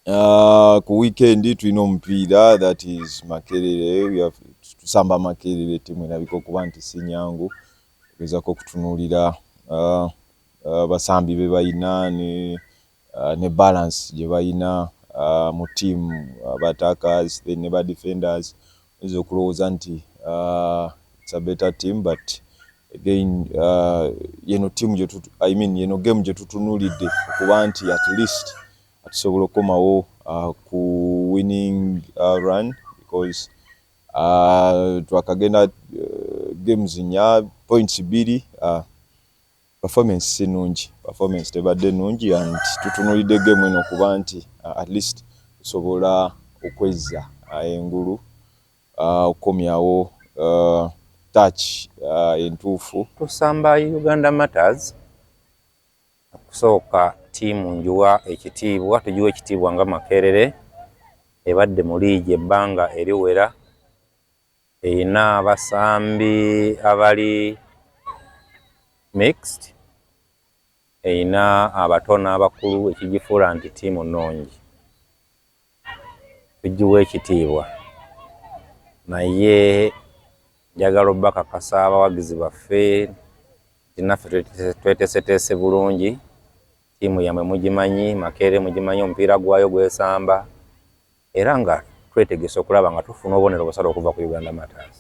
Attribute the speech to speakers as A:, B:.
A: Ku weekend tulina omupiira, that is Makerere. We have tusamba Makerere, timu erabika okuba nti si nyangu. Gezaako okutunuulira basambi be balina ne balance gye balina mu team, attackers ne ba defenders. Oyinza okulowooza nti it's a better team, but again yeno team yeno game gye tutunuulidde okuba nti at least tusobola okukomawo ku winning run, because twakagenda games nnya points 2, performance si nnungi, performance tebadde nnungi, and tutunuulidde game eno okuba nti at least tusobola okwezza engulu okukomyawo touch entuufu.
B: Tusamba Uganda Matters okusooka ttiimu njuwa ekitiibwa, tugiwa ekitiibwa nga Makerere ebadde mu liigi ebbanga eriwera, erina abasambi abali mixed, erina abato n'abakulu, ekigifuula nti ttiimu nnungi. Tugiwa ekitiibwa, naye njagala obbakakasa abawagizi baffe nti naffe tweteeseteese bulungi. Ttiimu yammwe mugimanyi, Makerere mugimanyi, omupiira gwayo gwesamba, era nga twetegese okulaba nga tufuna obubonero busale okuva ku Uganda Matters.